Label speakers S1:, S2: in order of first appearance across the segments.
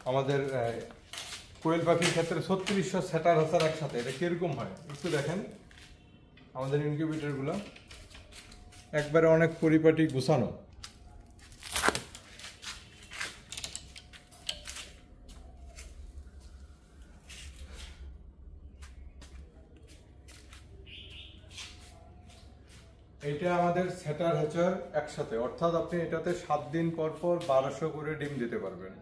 S1: আমাদের কোয়েল পাখির ক্ষেত্রে 3600 সেটার হাসার একসাথে, এটা কিরকম হয় একটু দেখেন। আমাদের ইনকিউবেটরগুলো একবারে অনেক পরিপাটি গুছানো। এটা আমাদের সেটার হ্যাচার একসাথে, অর্থাৎ আপনি এটাতে 7 দিন পর পর 1200 করে ডিম দিতে পারবেন।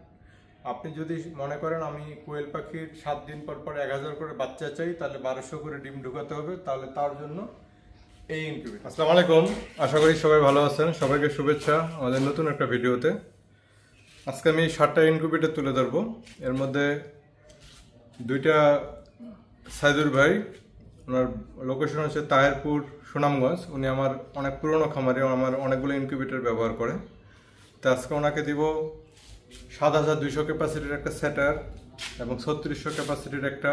S1: আপনি যদি মনে করেন আমি কোয়েল পাখির 7 দিন পর পর 1000 করে বাচ্চা চাই, তাহলে 1200 করে ডিম ঢুকাতে হবে, তাহলে তার জন্য এই ইনকিউবেটর। আসসালামু আলাইকুম, আশা করি সবাই ভালো আছেন। সবাইকে শুভেচ্ছা আমাদের নতুন একটা ভিডিওতে। আজকে আমি 7টা ইনকিউবেটর তুলে ধরবো। এর মধ্যে দুইটা সাইদুর ভাই, ওনার লোকেশন হচ্ছে তাহেরপুর, সুনামগঞ্জ। উনি আমার অনেক পুরনো খামারে আমার অনেকগুলো ইনকিউবেটর ব্যবহার করে। তো আজকে ওনাকে দিব 7200 ক্যাপাসিটির একটা সেটার এবং 3600 ক্যাপাসিটির একটা,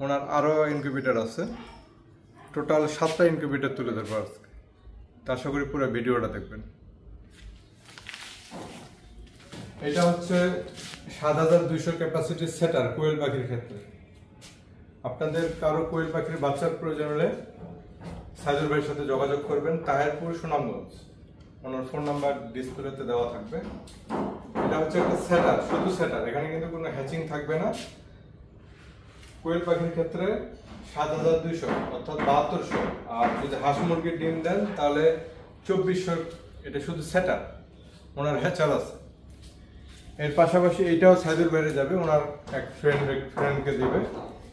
S1: ওনার আরও ইনকিউবেটর আছে। টোটাল 7টা ইনকিউবেটর তুলে ধরবো আজকে। তো আশা করি পুরো ভিডিওটা দেখবেন। এটা হচ্ছে 7200 ক্যাপাসিটির সেটার কোয়েল পাখির ক্ষেত্রে। আপনাদের কারো কোয়েল পাখির বাচ্চার প্রয়োজন হলে সাইদুর ভাইয়ের সাথে যোগাযোগ করবেন। তাহেরপুর, সুনামগঞ্জ। ওনার ফোন নাম্বার ডিসপ্লেতে দেওয়া থাকবে। এটা হচ্ছে একটা সেটার, শুধু সেটার, এখানে কিন্তু কোনো হ্যাচিং থাকবে না। কোয়েল পাখির ক্ষেত্রে 7200 অর্থাৎ 7200, আর যদি হাঁস মুরগির ডিম দেন তাহলে 2400। এটা শুধু সেটার, ওনার হ্যাচার আছে। এর পাশাপাশি এইটাও সাইদুর বাইরে যাবে, ওনার এক ফ্রেন্ডকে দিবে।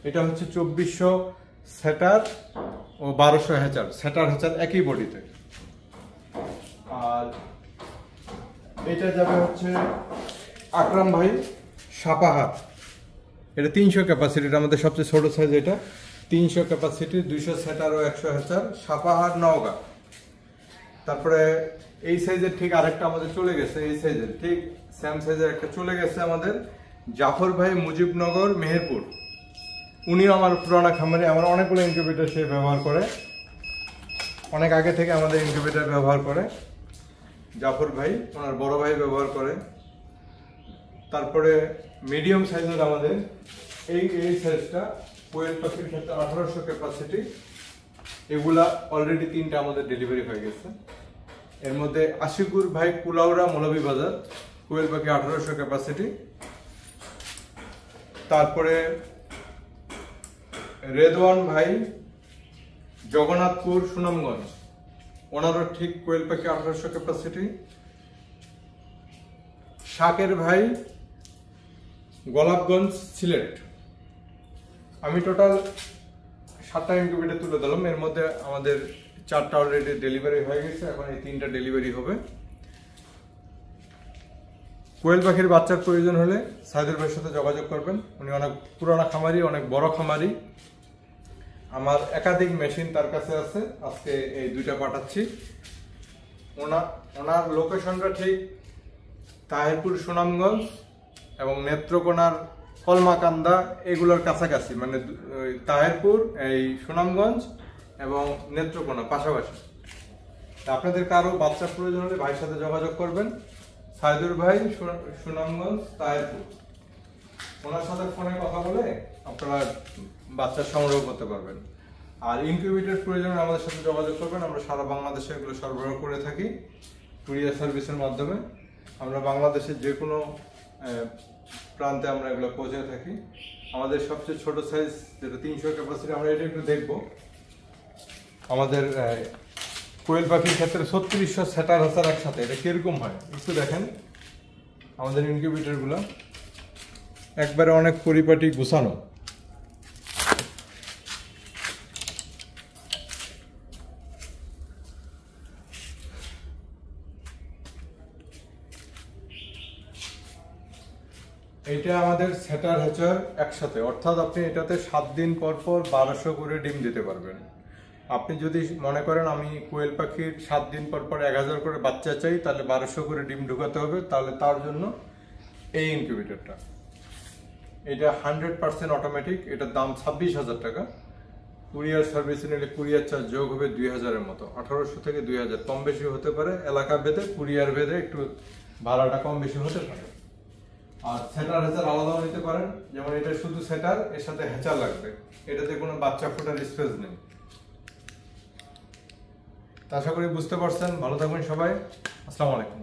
S1: এটা হচ্ছে 2400 সেটার ও 1200 হ্যাচার। সেটার হ্যাচার একই বডিতে। আর এটা যাবে হচ্ছে আকরাম ভাই, সাপাহার। এটা 300 ক্যাপাসিটির, আমাদের সবচেয়ে ছোট সাইজ। এটা 300 ক্যাপাসিটির, 200 সেটার ও 100 হ্যাচার, সাপাহার, নওগাঁ। তারপরে এই সাইজের ঠিক আরেকটা আমাদের চলে গেছে, এই সাইজের ঠিক সেম সাইজের একটা চলে গেছে আমাদের জাফর ভাই, মুজিবনগর, মেহেরপুর। উনিও আমার পুরানা খামারে আমার অনেকগুলো ইনকিউবেটর সে ব্যবহার করে, অনেক আগে থেকে আমাদের ইনকিউবেটর ব্যবহার করে জাফর ভাই। ওনার বড় ভাই ব্যবহার করে। তারপরে মিডিয়াম সাইজের আমাদের এই সাইজটা কোয়েল পাখির ক্ষেত্রে 1800 ক্যাপাসিটি। এগুলা অলরেডি 3টা আমাদের ডেলিভারি হয়ে গেছে। এর মধ্যে আশিকুর ভাই, কুলাউড়া, মৌলভীবাজার, কোয়েল পাখি 1800 ক্যাপাসিটি। তারপরে রেদওয়ান ভাই, জগন্নাথপুর, সুনামগঞ্জ, ওনারও ঠিক কোয়েল পাখি 1800 ক্যাপাসিটি। শাকের ভাই, গোলাপগঞ্জ, সিলেট। আমি টোটাল 7টা ইনকিউবেটর তুলে দিলাম। এর মধ্যে আমাদের 4টা অলরেডি ডেলিভারি হয়ে গেছে, এখন এই 3টা ডেলিভারি হবে। কোয়েল পাখির বাচ্চার প্রয়োজন হলে সাইদুর ভাইয়ের সাথে যোগাযোগ করবেন। উনি অনেক পুরানা খামারি, অনেক বড় খামারি। আমার একাধিক মেশিন তার কাছে আছে। আজকে এই 2টা পাঠাচ্ছি। ওনার লোকেশনটা ঠিক তাহেরপুর, সুনামগঞ্জ এবং নেত্রকোনার কলমাকান্দা, এগুলোর কাছাকাছি। মানে তাহেরপুর, এই সুনামগঞ্জ এবং নেত্রকোনা পাশাপাশি। আপনাদের কারো বাচ্চার প্রয়োজন হলে ভাইয়ের সাথে যোগাযোগ করবেন। সাইদুর ভাই, সুনামগঞ্জ, তাহেরপুর। ওনার সাথে ফোনে কথা বলে আপনারা বাচ্চা সংগ্রহ করতে পারবেন। আর ইনকিউবেটর প্রয়োজন আমাদের সাথে যোগাযোগ করবেন। আমরা সারা বাংলাদেশে এগুলো সরবরাহ করে থাকি কুরিয়ার সার্ভিসের মাধ্যমে। আমরা বাংলাদেশের যে কোনো প্রান্তে আমরা এগুলো পৌঁছে থাকি। আমাদের সবচেয়ে ছোট সাইজ যেটা 300 ক্যাপাসিটি, আমরা এটা একটু দেখবো। আমাদের কোয়েল পাখির ক্ষেত্রে 3600 সেটার হাসার একসাথে, এটা কিরকম হয় একটু দেখেন। আমাদের ইনকিউবেটরগুলো একবারে অনেক পরিপাটি গুছানো। এটা আমাদের সেটার হ্যাচার একসাথে, অর্থাৎ আপনি এটাতে 7 দিন পর পর 1200 করে ডিম দিতে পারবেন। আপনি যদি মনে করেন আমি কোয়েল পাখির 7 দিন পর পর 1000 করে বাচ্চা চাই, তাহলে 1200 করে ডিম ঢুকাতে হবে, তাহলে তার জন্য এই ইনকিউবেটরটা। এটা 100% অটোমেটিক। এটার দাম 26,000 টাকা। কুরিয়ার সার্ভিসে নিলে কুরিয়ার চার্জ যোগ হবে 2000-এর মতো, 1800 থেকে 2000, কম বেশি হতে পারে। এলাকা ভেদে, কুরিয়ার ভেদে একটু ভাড়াটা কম বেশি হতে পারে। আর সেটার হ্যাচার আলাদাও নিতে পারেন, যেমন এটা শুধু সেটার, এর সাথে হ্যাচার লাগবে, এটাতে কোনো বাচ্চা ফোটার স্পেস নেই। আশা করি বুঝতে পারছেন। ভালো থাকবেন সবাই, আসসালামু আলাইকুম।